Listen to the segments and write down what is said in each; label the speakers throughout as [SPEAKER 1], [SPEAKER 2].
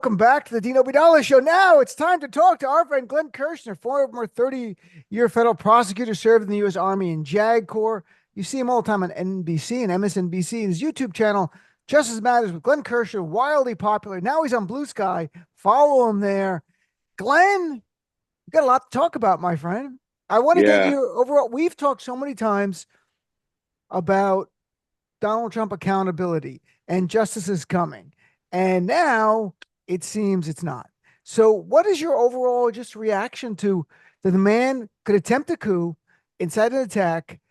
[SPEAKER 1] Welcome back to the Dean Obeidallah Show. Now it's time to talk to our friend Glenn Kirschner, former 30-year federal prosecutor, served in the U.S. Army and JAG Corps. You see him all the time on NBC and MSNBC. His YouTube channel, Justice Matters with Glenn Kirschner, wildly popular. Now he's on Blue Sky. Follow him there. Glenn, you got a lot to talk about, my friend. I want to get
[SPEAKER 2] Yeah,
[SPEAKER 1] your overall. We've talked so many times about Donald Trump accountability and justice is coming. And now it seems it's not. So, what is your overall just reaction to that the man could attempt a coup, incite an attack,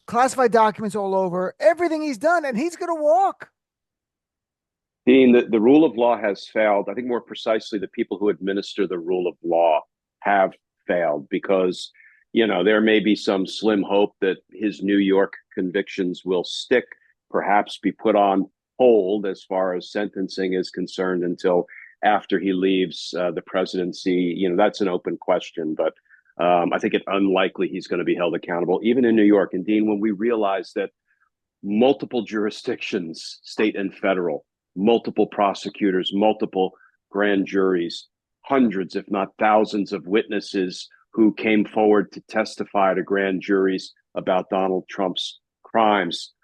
[SPEAKER 1] classified documents all over, everything he's done, and he's going to walk?
[SPEAKER 2] Dean, the rule of law has failed. I think more precisely, the people who administer the rule of law have failed because, there may be some slim hope that his New York convictions will stick, perhaps be put on hold as far as sentencing is concerned until after he leaves the presidency. That's an open question, but I think it's unlikely he's going to be held accountable, even in New York. And Dean, when we realize that multiple jurisdictions, state and federal, multiple prosecutors, multiple grand juries, hundreds, if not thousands, of witnesses who came forward to testify to grand juries about Donald Trump's crimes.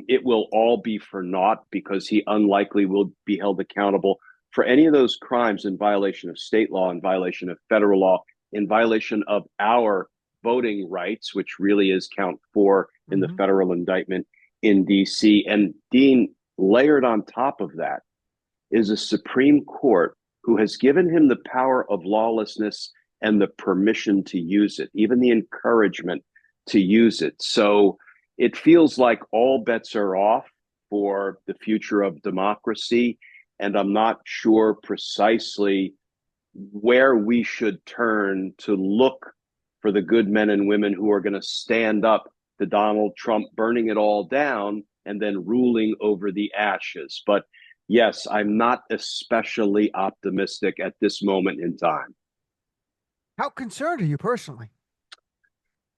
[SPEAKER 2] It will all be for naught because he unlikely will be held accountable for any of those crimes in violation of state law, in violation of federal law, in violation of our voting rights, which really is count 4 in the federal indictment in DC. And Dean, layered on top of that is a Supreme Court who has given him the power of lawlessness and the permission to use it, even the encouragement to use it. So it feels like all bets are off for the future of democracy. And I'm not sure precisely where we should turn to look for the good men and women who are going to stand up to Donald Trump burning it all down and then ruling over the ashes. But yes, I'm not especially optimistic at this moment in time.
[SPEAKER 1] How concerned are you personally?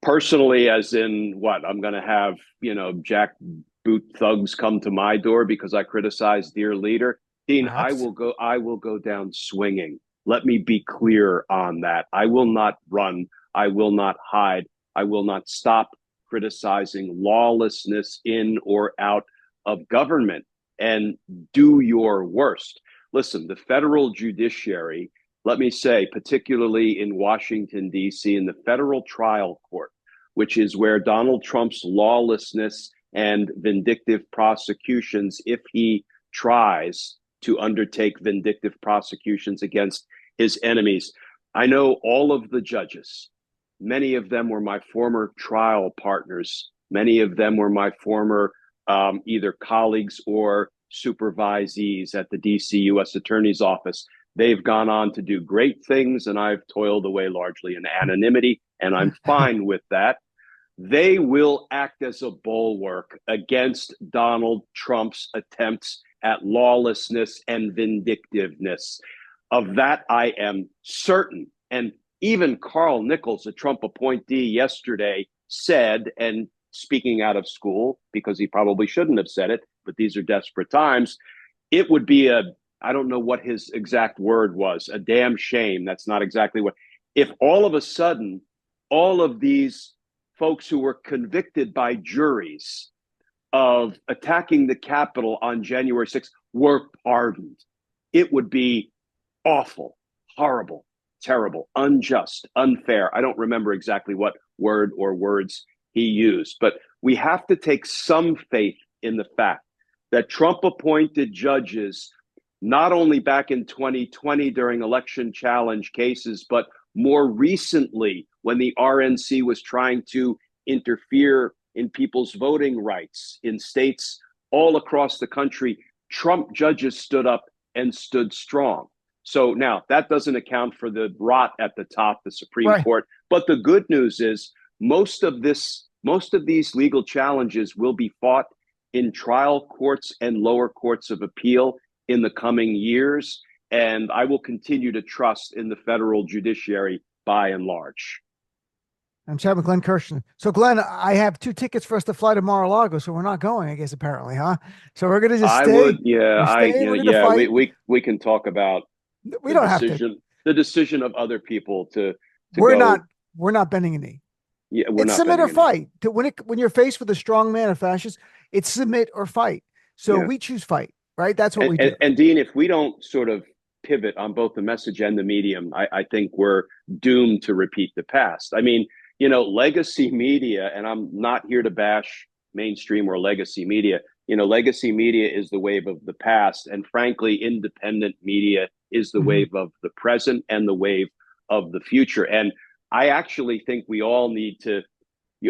[SPEAKER 2] Personally, as in what? I'm going to have, jackboot thugs come to my door because I criticize their leader. Dean,
[SPEAKER 1] Perhaps.
[SPEAKER 2] I will go down swinging. Let me be clear on that. I will not run. I will not hide. I will not stop criticizing lawlessness in or out of government, and do your worst. Listen, the federal judiciary, let me say, particularly in Washington, D.C., in the federal trial court, which is where Donald Trump's lawlessness and vindictive prosecutions, if he tries to undertake vindictive prosecutions against his enemies. I know all of the judges. Many of them were my former trial partners. Many of them were my former either colleagues or supervisees at the DC U.S. Attorney's Office. They've gone on to do great things, and I've toiled away largely in anonymity, and I'm fine with that. They will act as a bulwark against Donald Trump's attempts at lawlessness and vindictiveness. Of that, I am certain. And even Carl Nichols, a Trump appointee, yesterday said, and speaking out of school, because he probably shouldn't have said it, but these are desperate times, it would be I don't know what his exact word was, a damn shame. That's not exactly what, if all of a sudden, all of these folks who were convicted by juries of attacking the Capitol on January 6th were pardoned. It would be awful, horrible, terrible, unjust, unfair. I don't remember exactly what word or words he used, but we have to take some faith in the fact that Trump appointed judges, not only back in 2020 during election challenge cases, but more recently when the RNC was trying to interfere in people's voting rights in states all across the country. Trump judges stood up and stood strong. So now that doesn't account for the rot at the top, the Supreme
[SPEAKER 1] Right.
[SPEAKER 2] Court. But the good news is most of these legal challenges will be fought in trial courts and lower courts of appeal in the coming years. And I will continue to trust in the federal judiciary by and large.
[SPEAKER 1] I'm chatting with Glenn Kirschner. So, Glenn, I have 2 tickets for us to fly to Mar-a-Lago, so we're not going, I guess, apparently, huh? So we're gonna just
[SPEAKER 2] I
[SPEAKER 1] stay.
[SPEAKER 2] would, yeah,
[SPEAKER 1] We're staying. We're gonna
[SPEAKER 2] yeah,
[SPEAKER 1] fight.
[SPEAKER 2] we can talk about
[SPEAKER 1] We don't have to.
[SPEAKER 2] the decision of other people to
[SPEAKER 1] We're not.
[SPEAKER 2] go.
[SPEAKER 1] We're not bending a knee.
[SPEAKER 2] Yeah, we're
[SPEAKER 1] It's
[SPEAKER 2] not
[SPEAKER 1] submit or
[SPEAKER 2] bending any.
[SPEAKER 1] fight. When you're faced with a strong man of fascists, it's submit or fight. So
[SPEAKER 2] Yeah,
[SPEAKER 1] we choose fight, right? That's what we do.
[SPEAKER 2] and Dean, if we don't sort of pivot on both the message and the medium, I think we're doomed to repeat the past. I mean, legacy media, and I'm not here to bash mainstream or legacy media. Legacy media is the wave of the past, and frankly, independent media is the
[SPEAKER 1] Mhm.
[SPEAKER 2] wave of the present and the wave of the future. And I actually think we all need to.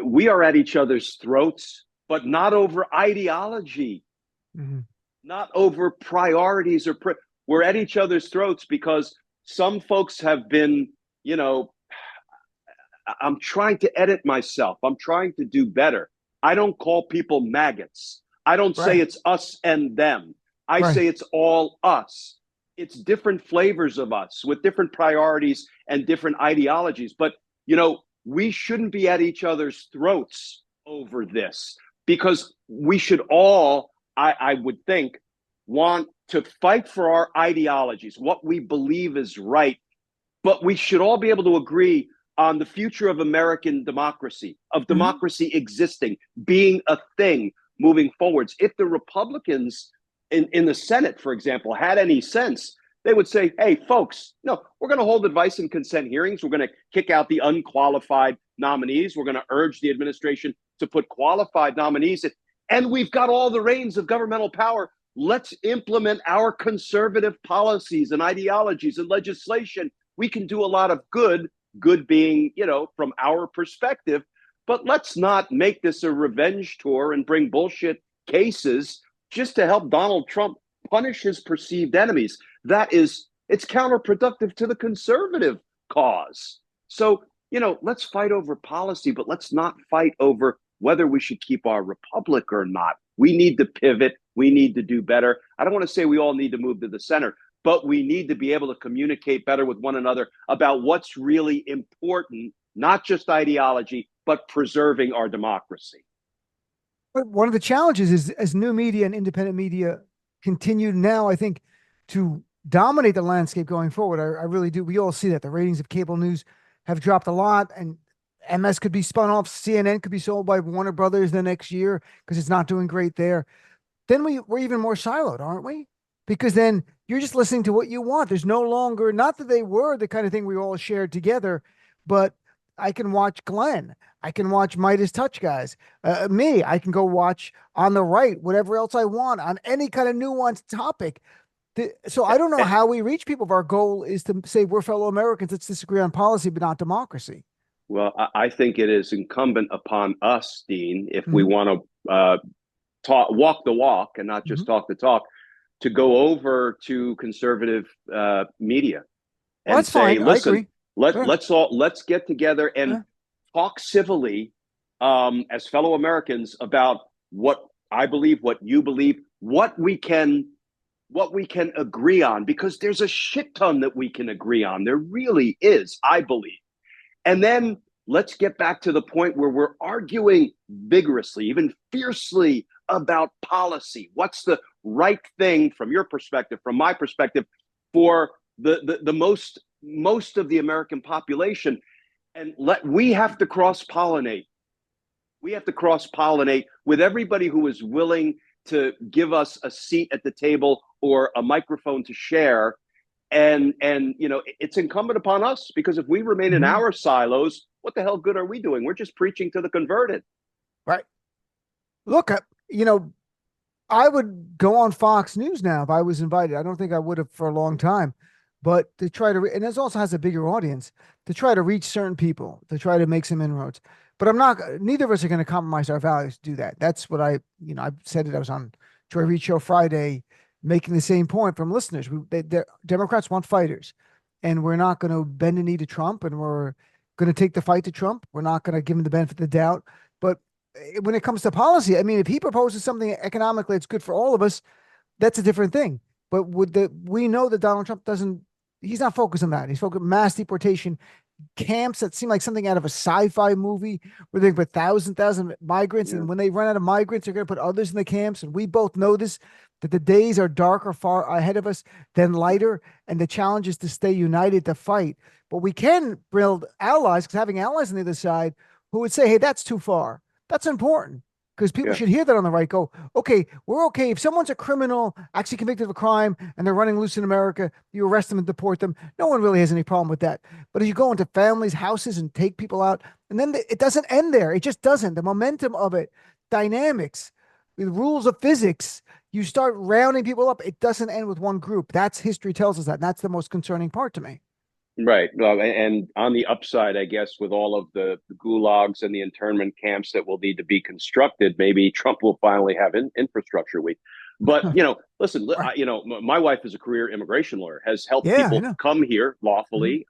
[SPEAKER 2] We are at each other's throats, but not over ideology,
[SPEAKER 1] Mhm.
[SPEAKER 2] not over priorities we're at each other's throats because some folks have been, you know, I'm trying to edit myself. I'm trying to do better. I don't call people maggots. I don't say
[SPEAKER 1] Right.
[SPEAKER 2] it's us and them. I
[SPEAKER 1] Right.
[SPEAKER 2] say it's all us. It's different flavors of us with different priorities and different ideologies. But, we shouldn't be at each other's throats over this because we should all, I would think, want to fight for our ideologies, what we believe is right. But we should all be able to agree on the future of American democracy, of
[SPEAKER 1] Mhm.
[SPEAKER 2] democracy existing, being a thing moving forwards. If the Republicans in the Senate, for example, had any sense, they would say, hey, folks, no, we're going to hold advice and consent hearings. We're going to kick out the unqualified nominees. We're going to urge the administration to put qualified nominees in. And we've got all the reins of governmental power. Let's implement our conservative policies and ideologies and legislation. We can do a lot of good being, from our perspective. But let's not make this a revenge tour and bring bullshit cases just to help Donald Trump punish his perceived enemies. It's counterproductive to the conservative cause. So, let's fight over policy, but let's not fight over whether we should keep our republic or not. We need to pivot. We need to do better. I don't want to say we all need to move to the center, but we need to be able to communicate better with one another about what's really important, not just ideology, but preserving our democracy.
[SPEAKER 1] But one of the challenges is as new media and independent media continue now, I think, to dominate the landscape going forward. I really do. We all see that the ratings of cable news have dropped a lot, and MS could be spun off. CNN could be sold by Warner Brothers the next year because it's not doing great there. Then we're even more siloed, aren't we? Because then you're just listening to what you want. There's no longer, not that they were the kind of thing we all shared together, but I can watch Glenn. I can watch Midas Touch guys. Me, I can go watch on the right, whatever else I want on any kind of nuanced topic. So I don't know how we reach people if our goal is to say we're fellow Americans. Let's disagree on policy, but not democracy.
[SPEAKER 2] Well, I think it is incumbent upon us, Dean, if we
[SPEAKER 1] Mhm.
[SPEAKER 2] want to walk the walk and not just
[SPEAKER 1] Mhm.
[SPEAKER 2] talk the talk, to go over to conservative media
[SPEAKER 1] Well,
[SPEAKER 2] and
[SPEAKER 1] that's
[SPEAKER 2] say,
[SPEAKER 1] fine. I
[SPEAKER 2] listen,
[SPEAKER 1] agree. Yeah.
[SPEAKER 2] let's get together and
[SPEAKER 1] Yeah.
[SPEAKER 2] talk civilly as fellow Americans about what I believe, what you believe, what we can agree on, because there's a shit ton that we can agree on. There really is, I believe. And then let's get back to the point where we're arguing vigorously, even fiercely about policy. What's the right thing from your perspective, from my perspective, for the most of the American population? And we have to cross pollinate. We have to cross pollinate with everybody who is willing to give us a seat at the table or a microphone to share. And it's incumbent upon us, because if we remain in
[SPEAKER 1] Mhm.
[SPEAKER 2] our silos, what the hell good are we doing? We're just preaching to the converted.
[SPEAKER 1] Right. Look, you know, I would go on Fox News now if I was invited. I don't think I would have for a long time, but to try to, and this also has a bigger audience to try to reach certain people, to try to make some inroads. But I'm not, neither of us are going to compromise our values to do that. That's what I said it. I was on Joy Reid Show Friday making the same point from listeners. Democrats want fighters, and we're not going to bend a knee to Trump, and we're going to take the fight to Trump. We're not going to give him the benefit of the doubt. But when it comes to policy, I mean, if he proposes something economically that's good for all of us, that's a different thing. But we know that Donald Trump doesn't, he's not focused on that. He's focused on mass deportation camps that seem like something out of a sci-fi movie where they put thousand migrants,
[SPEAKER 2] Yeah.
[SPEAKER 1] and when they run out of migrants, they're going to put others in the camps. And we both know this, that the days are darker far ahead of us than lighter, and the challenge is to stay united to fight. But we can build allies, because having allies on the other side who would say, hey, that's too far. That's important, because people
[SPEAKER 2] Yeah.
[SPEAKER 1] should hear that on the right. Go, okay, we're okay. If someone's a criminal, actually convicted of a crime, and they're running loose in America, you arrest them and deport them. No one really has any problem with that. But as you go into families, houses, and take people out, and then it doesn't end there. It just doesn't. The momentum of it, dynamics, the rules of physics, you start rounding people up. It doesn't end with one group. That's history tells us that. And that's the most concerning part to me.
[SPEAKER 2] Right. Well, and on the upside, I guess, with all of the gulags and the internment camps that will need to be constructed, maybe Trump will finally have infrastructure week. But, listen,
[SPEAKER 1] Right.
[SPEAKER 2] my wife is a career immigration lawyer, has helped
[SPEAKER 1] Yeah, I
[SPEAKER 2] people
[SPEAKER 1] know.
[SPEAKER 2] come here
[SPEAKER 1] Mhm.
[SPEAKER 2] lawfully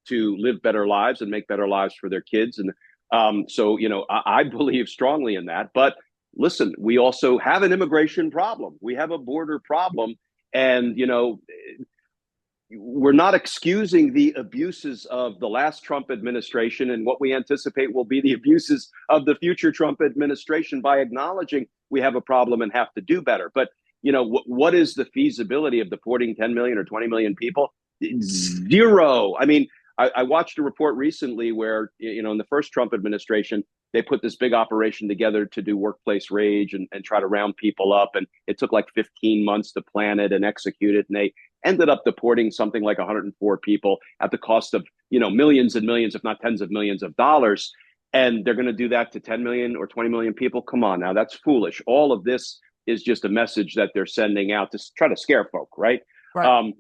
[SPEAKER 2] to live better lives and make better lives for their kids. And so, I believe strongly in that. But listen, we also have an immigration problem. We have a border problem. And, we're not excusing the abuses of the last Trump administration and what we anticipate will be the abuses of the future Trump administration by acknowledging we have a problem and have to do better. But what is the feasibility of deporting 10 million or 20 million people? Zero. I mean, I watched a report recently where in the first Trump administration they put this big operation together to do workplace rage and try to round people up, and it took like 15 months to plan it and execute it, and they ended up deporting something like 104 people at the cost of millions and millions, if not tens of millions of dollars. And they're going to do that to 10 million or 20 million people. Come on now, that's foolish. All of this is just a message that they're sending out to try to scare folk, right?
[SPEAKER 1] Right.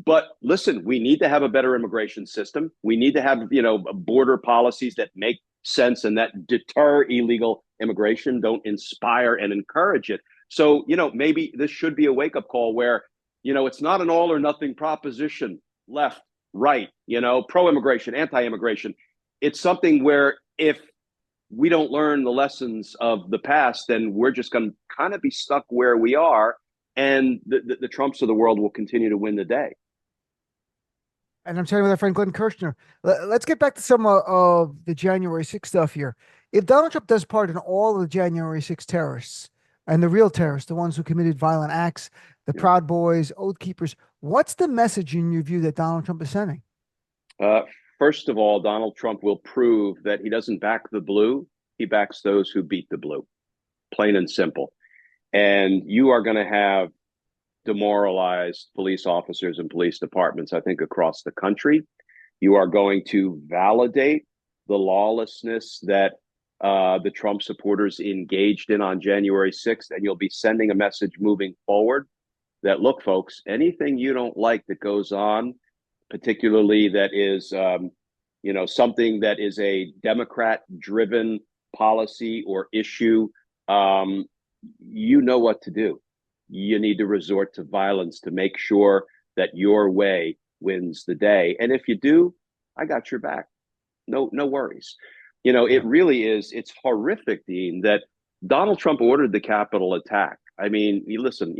[SPEAKER 2] But listen, we need to have a better immigration system. We need to have border policies that make sense and that deter illegal immigration, don't inspire and encourage it. So maybe this should be a wake-up call where it's not an all or nothing proposition, left, right, pro-immigration, anti-immigration. It's something where if we don't learn the lessons of the past, then we're just going to kind of be stuck where we are, and the Trumps of the world will continue to win the day.
[SPEAKER 1] And I'm talking with our friend Glenn Kirschner. Let's get back to some of the January 6th stuff here. If Donald Trump does pardon all of the January 6th terrorists and the real terrorists, the ones who committed violent acts, the
[SPEAKER 2] Yeah.
[SPEAKER 1] Proud Boys, Oath Keepers, what's the message in your view that Donald Trump is sending?
[SPEAKER 2] Uh, First of all, Donald Trump will prove that he doesn't back the blue; he backs those who beat the blue, plain and simple. And you are going to have demoralized police officers and police departments, I think, across the country. You are going to validate the lawlessness that the Trump supporters engaged in on January 6th, and you'll be sending a message moving forward that, look, folks, anything you don't like that goes on, particularly that is, something that is a Democrat-driven policy or issue, you know what to do. You need to resort to violence to make sure that your way wins the day. And if you do, I got your back. No worries.
[SPEAKER 1] Yeah.
[SPEAKER 2] It really is. It's horrific, Dean, that Donald Trump ordered the Capitol attack. I mean, you listen.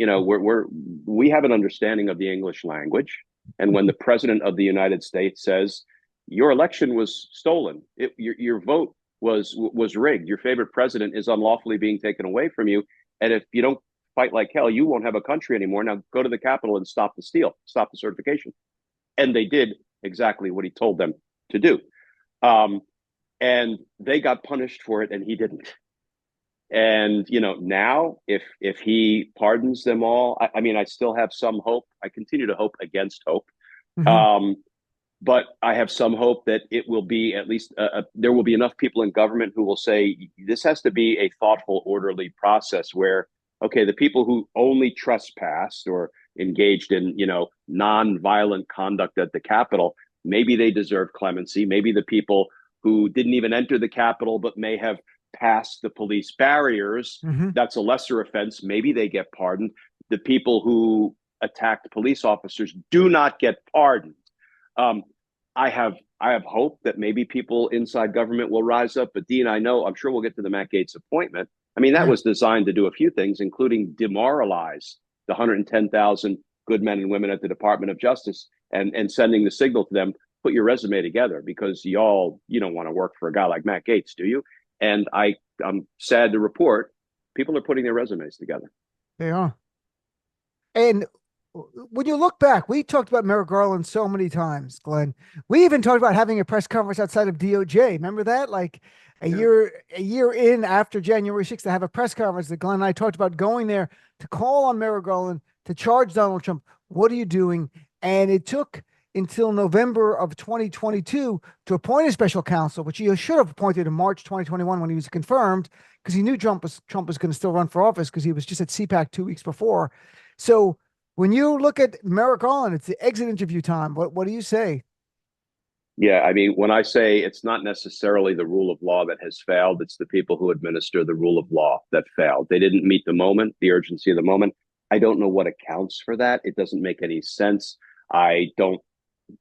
[SPEAKER 2] We have an understanding of the English language, and when the president of the United States says your election was stolen, your vote was rigged, your favorite president is unlawfully being taken away from you, and if you don't fight like hell, you won't have a country anymore. Now go to the Capitol and stop the steal, stop the certification. And they did exactly what he told them to do. Um, and they got punished for it, and he didn't. And now if he pardons them all, I mean, I still have some hope. I continue to hope against hope.
[SPEAKER 1] Mhm.
[SPEAKER 2] Um, but I have some hope that it will be at least there will be enough people in government who will say this has to be a thoughtful, orderly process where, okay, the people who only trespassed or engaged in non-violent conduct at the Capitol, maybe they deserve clemency. Maybe the people who didn't even enter the Capitol but may have passed the police barriers,
[SPEAKER 1] Mhm.
[SPEAKER 2] that's a lesser offense. Maybe they get pardoned. The people who attacked police officers do not get pardoned. Um, I have hope that maybe people inside government will rise up. But Dean, I'm sure we'll get to the Matt Gaetz appointment. I mean, that
[SPEAKER 1] Yeah.
[SPEAKER 2] was designed to do a few things, including demoralize the 110,000 good men and women at the Department of Justice and sending the signal to them, put your resume together, because you don't want to work for a guy like Matt Gaetz, do you? And I'm sad to report people are putting their resumes together.
[SPEAKER 1] They are. And when you look back, we talked about Merrick Garland so many times, Glenn. We even talked about having a press conference outside of DOJ. Remember that? Like
[SPEAKER 2] Yeah.
[SPEAKER 1] a year in after January 6th to have a press conference that Glenn and I talked about going there to call on Merrick Garland to charge Donald Trump. What are you doing? And it took until November of 2022 to appoint a special counsel, which he should have appointed in March 2021 when he was confirmed, because he knew Trump was going to still run for office because he was just at CPAC 2 weeks before. So when you look at Merrick Garland, it's the exit interview time. What do you say?
[SPEAKER 2] Yeah, I mean, when I say it's not necessarily the rule of law that has failed, it's the people who administer the rule of law that failed. They didn't meet the moment, the urgency of the moment. I don't know what accounts for that. It doesn't make any sense. I don't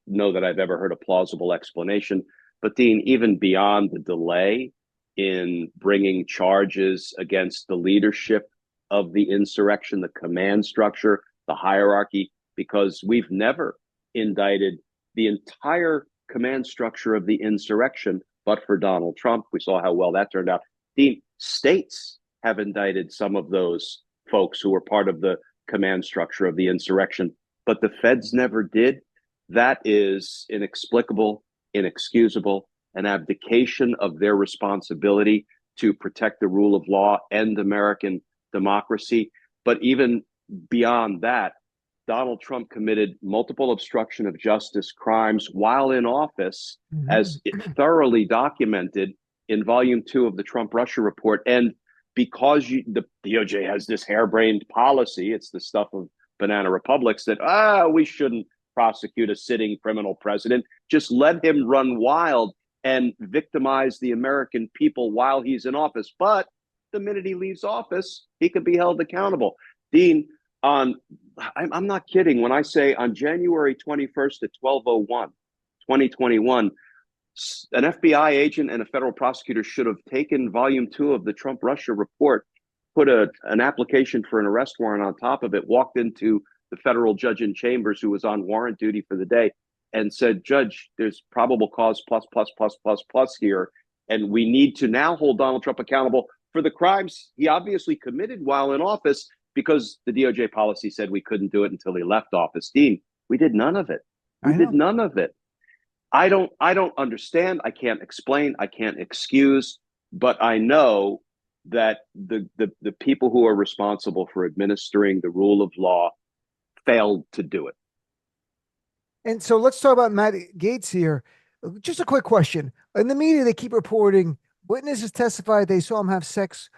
[SPEAKER 2] know that I've ever heard a plausible explanation. But Dean, even beyond the delay in bringing charges against the leadership of the insurrection, the command structure, the hierarchy, because we've never indicted the entire command structure of the insurrection, but for Donald Trump. We saw how well that turned out. The states have indicted some of those folks who were part of the command structure of the insurrection, but the feds never did. That is inexplicable, inexcusable, an abdication of their responsibility to protect the rule of law and American democracy. But even beyond that, Donald Trump committed multiple obstruction of justice crimes while in office, as thoroughly documented in Volume 2 of the Trump-Russia report. And because the DOJ has this harebrained policy, it's the stuff of banana republics, that, we shouldn't prosecute a sitting criminal president. Just let him run wild and victimize the American people while he's in office. But the minute he leaves office, he could be held accountable. Dean, I'm not kidding when I say on January 21st at 12:01, 2021, an FBI agent and a federal prosecutor should have taken Volume 2 of the Trump-Russia report, put an application for an arrest warrant on top of it, walked into the federal judge in chambers who was on warrant duty for the day and said, "Judge, there's probable cause plus, plus, plus, plus, plus here. And we need to now hold Donald Trump accountable for the crimes he obviously committed while in office, because the DOJ policy said we couldn't do it until he left office." Dean, we did none of it. We did none of it. I don't understand. I can't explain. I can't excuse. But I know that the people who are responsible for administering the rule of law failed to do it.
[SPEAKER 1] And so let's talk about Matt Gaetz here. Just a quick question. In the media, they keep reporting witnesses testified they saw him have sex.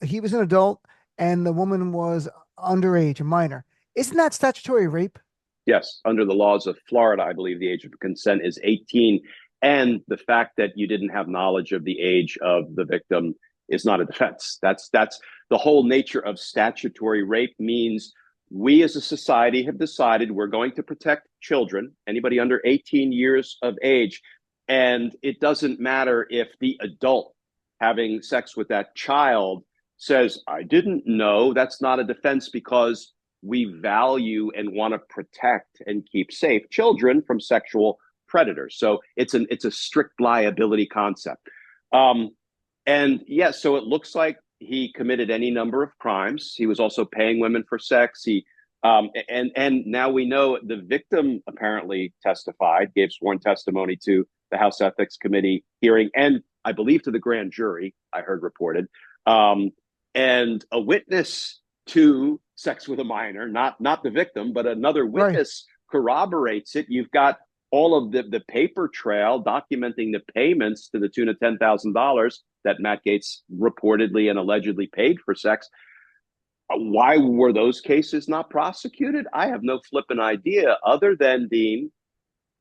[SPEAKER 1] He was an adult and the woman was underage, a minor. Isn't that statutory rape?
[SPEAKER 2] Yes. Under the laws of Florida, I believe the age of consent is 18. And the fact that you didn't have knowledge of the age of the victim is not a defense. That's the whole nature of statutory rape. Means we as a society have decided we're going to protect children, anybody under 18 years of age. And it doesn't matter if the adult having sex with that child says, "I didn't know." That's not a defense, because we value and want to protect and keep safe children from sexual predators. So it's a strict liability concept. And yes, so it looks like he committed any number of crimes. He was also paying women for sex. And now we know the victim apparently testified, gave sworn testimony to the House Ethics Committee hearing, and I believe to the grand jury, I heard reported. And a witness to sex with a minor, not the victim, but another witness corroborates it. You've got all of the paper trail documenting the payments to the tune of $10,000 that Matt Gaetz reportedly and allegedly paid for sex. Why were those cases not prosecuted? I have no flipping idea, other than, Dean,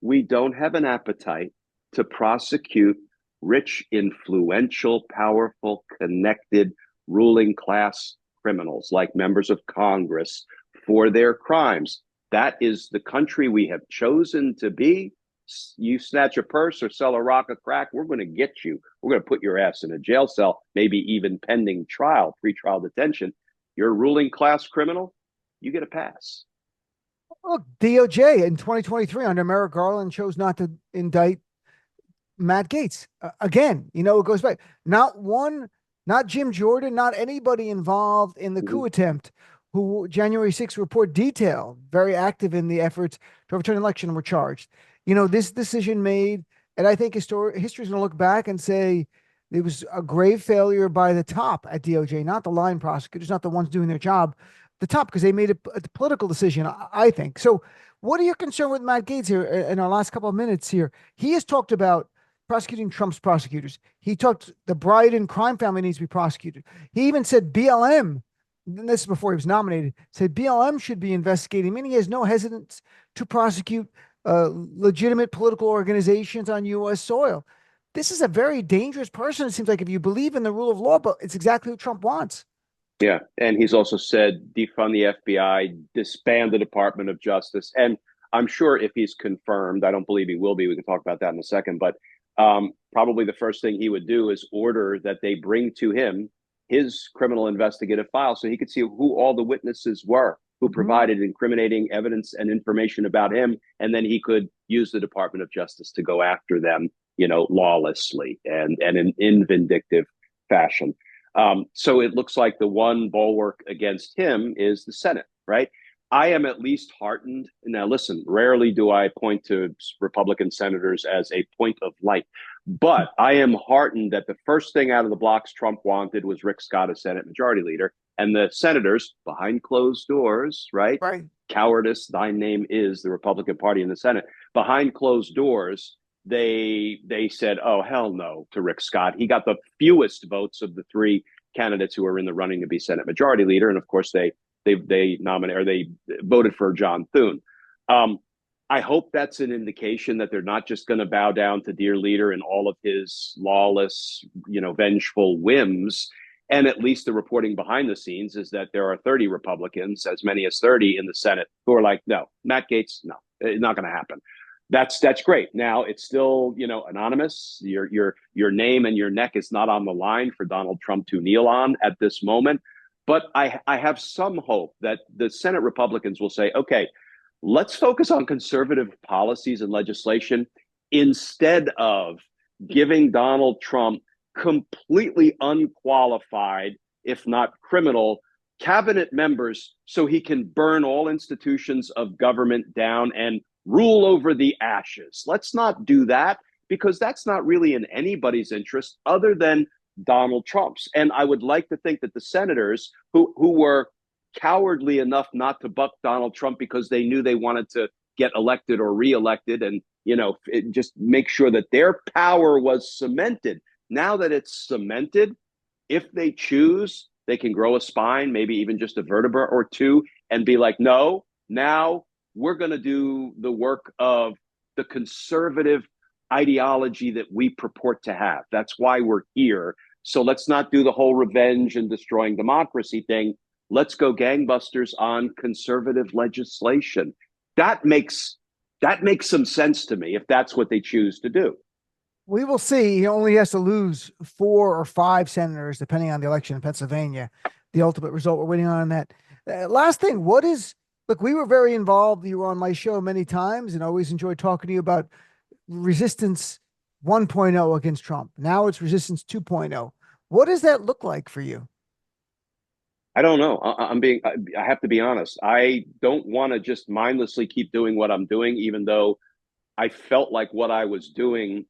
[SPEAKER 2] we don't have an appetite to prosecute rich, influential, powerful, connected, ruling class criminals like members of Congress for their crimes. That is the country we have chosen to be. You snatch a purse or sell a rock of crack, we're going to get you. We're going to put your ass in a jail cell, maybe even pending trial, pretrial detention. You're a ruling class criminal, you get a pass.
[SPEAKER 1] Look, DOJ in 2023 under Merrick Garland chose not to indict Matt Gaetz. Again, it goes back. Not one, not Jim Jordan, not anybody involved in the coup
[SPEAKER 2] Mhm.
[SPEAKER 1] attempt who January 6th report detailed, very active in the efforts to overturn an election, were charged. This decision made, and I think history is going to look back and say it was a grave failure by the top at DOJ, not the line prosecutors, not the ones doing their job, the top, because they made a political decision, I think. So, what are your concern with Matt Gaetz here in our last couple of minutes here? He has talked about prosecuting Trump's prosecutors. He talked the Biden crime family needs to be prosecuted. He even said BLM, and this is before he was nominated, said BLM should be investigating, meaning he has no hesitance to prosecute legitimate political organizations on U.S. soil. This is a very dangerous person, it seems like, if you believe in the rule of law, but it's exactly what Trump wants.
[SPEAKER 2] Yeah. And he's also said defund the FBI, disband the Department of Justice. And I'm sure if he's confirmed, I don't believe he will be. We can talk about that in a second. But probably the first thing he would do is order that they bring to him his criminal investigative file so he could see who all the witnesses were who
[SPEAKER 1] Mm-hmm.
[SPEAKER 2] provided incriminating evidence and information about him. And then he could use the Department of Justice to go after them, lawlessly and in vindictive fashion. So it looks like the one bulwark against him is the Senate, right? I am at least heartened. Now, listen, rarely do I point to Republican senators as a point of light, but I am heartened that the first thing out of the blocks Trump wanted was Rick Scott as Senate Majority Leader. And the senators behind closed doors, right?
[SPEAKER 1] Right.
[SPEAKER 2] Cowardice, thy name is the Republican Party in the Senate. Behind closed doors, they said, "Oh hell no" to Rick Scott. He got the fewest votes of the three candidates who were in the running to be Senate Majority Leader, and of course they nominated or they voted for John Thune. I hope that's an indication that they're not just going to bow down to dear leader and all of his lawless, vengeful whims. And at least the reporting behind the scenes is that there are 30 Republicans, as many as 30 in the Senate, who are like, no, Matt Gaetz, no, it's not going to happen. That's great. Now it's still, anonymous. Your name and your neck is not on the line for Donald Trump to kneel on at this moment. But I have some hope that the Senate Republicans will say, okay, let's focus on conservative policies and legislation instead of giving Donald Trump completely unqualified, if not criminal, cabinet members so he can burn all institutions of government down and rule over the ashes. Let's not do that because that's not really in anybody's interest other than Donald Trump's. And I would like to think that the senators who were cowardly enough not to buck Donald Trump because they knew they wanted to get elected or reelected and, just make sure that their power was cemented. Now that it's cemented, if they choose, they can grow a spine, maybe even just a vertebra or two, and be like, no, now we're going to do the work of the conservative ideology that we purport to have. That's why we're here. So let's not do the whole revenge and destroying democracy thing. Let's go gangbusters on conservative legislation. That makes some sense to me if that's what they choose to do.
[SPEAKER 1] We will see. He only has to lose 4 or 5 senators, depending on the election in Pennsylvania. The ultimate result, we're waiting on that. Last thing, look, we were very involved. You were on my show many times and always enjoyed talking to you about resistance 1.0 against Trump. Now it's resistance 2.0. What does that look like for you?
[SPEAKER 2] I don't know. I have to be honest. I don't want to just mindlessly keep doing what I'm doing, even though I felt like what I was doing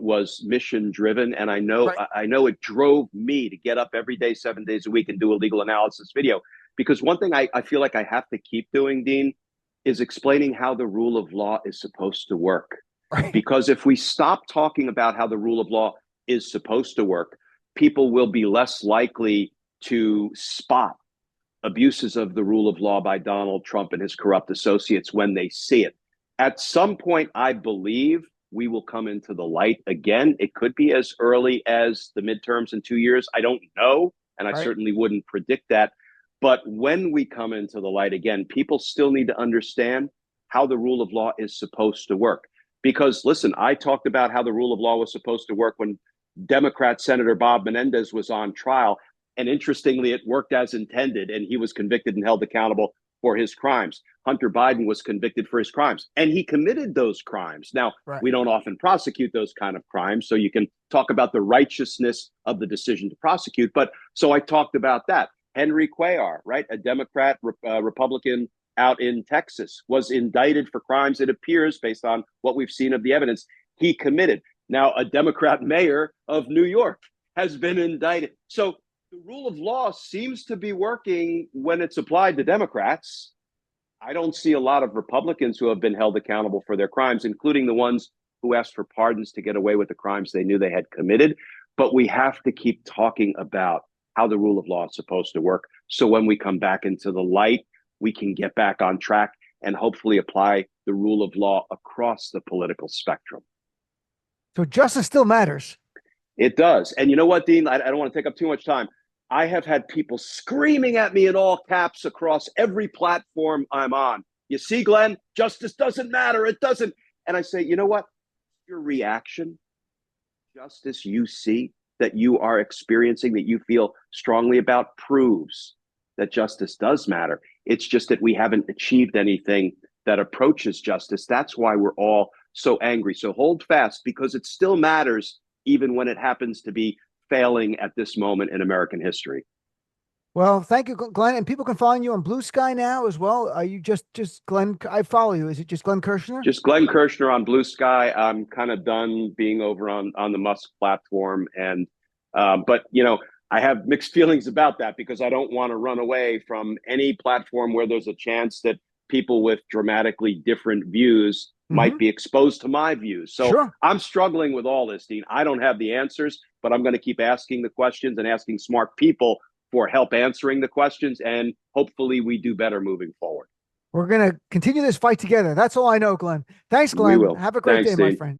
[SPEAKER 2] was mission driven, and
[SPEAKER 1] Right.
[SPEAKER 2] I know it drove me to get up every day, 7 days a week, and do a legal analysis video. Because one thing I feel like I have to keep doing, Dean, is explaining how the rule of law is supposed to work.
[SPEAKER 1] Right.
[SPEAKER 2] Because if we stop talking about how the rule of law is supposed to work, people will be less likely to spot abuses of the rule of law by Donald Trump and his corrupt associates when they see it. At some point, I believe we will come into the light again. It could be as early as the midterms in 2 years. I don't know, and I
[SPEAKER 1] Right.
[SPEAKER 2] certainly wouldn't predict that. But when we come into the light again, people still need to understand how the rule of law is supposed to work. Because listen, I talked about how the rule of law was supposed to work when Democrat Senator Bob Menendez was on trial. And interestingly, it worked as intended, and he was convicted and held accountable for his crimes. Hunter Biden was convicted for his crimes, and he committed those crimes. Now,
[SPEAKER 1] Right.
[SPEAKER 2] we don't often prosecute those kind of crimes, so you can talk about the righteousness of the decision to prosecute. But so I talked about that. Henry Cuellar, right, a Democrat, Republican out in Texas, was indicted for crimes, it appears, based on what we've seen of the evidence, he committed. Now, a Democrat mayor of New York has been indicted. So the rule of law seems to be working when it's applied to Democrats. I don't see a lot of Republicans who have been held accountable for their crimes, including the ones who asked for pardons to get away with the crimes they knew they had committed. But we have to keep talking about how the rule of law is supposed to work. So when we come back into the light, we can get back on track and hopefully apply the rule of law across the political spectrum.
[SPEAKER 1] So justice still matters.
[SPEAKER 2] It does. And you know what, Dean? I don't want to take up too much time. I have had people screaming at me in all caps across every platform I'm on. You see, Glenn, justice doesn't matter. It doesn't. And I say, you know what? Your reaction, justice you see, that you are experiencing, that you feel strongly about, proves that justice does matter. It's just that we haven't achieved anything that approaches justice. That's why we're all so angry. So hold fast, because it still matters, even when it happens to be failing at this moment in American history.
[SPEAKER 1] Well, thank you, Glenn. And people can follow you on Blue Sky now as well. Are you just Glenn? I follow you. Is it just Glenn Kirschner?
[SPEAKER 2] Just Glenn Kirschner on Blue Sky. I'm kind of done being over on the Musk platform. And but, you know, I have mixed feelings about that, because I don't want to run away from any platform where there's a chance that people with dramatically different views might be exposed to my views. So
[SPEAKER 1] Sure.
[SPEAKER 2] I'm struggling with all this, Dean. I don't have the answers, but I'm going to keep asking the questions and asking smart people for help answering the questions. And hopefully we do better moving forward.
[SPEAKER 1] We're going to continue this fight together. That's all I know, Glenn. Thanks, Glenn.
[SPEAKER 2] We will.
[SPEAKER 1] Have a great
[SPEAKER 2] Thanks,
[SPEAKER 1] day, my
[SPEAKER 2] Dean.
[SPEAKER 1] friend.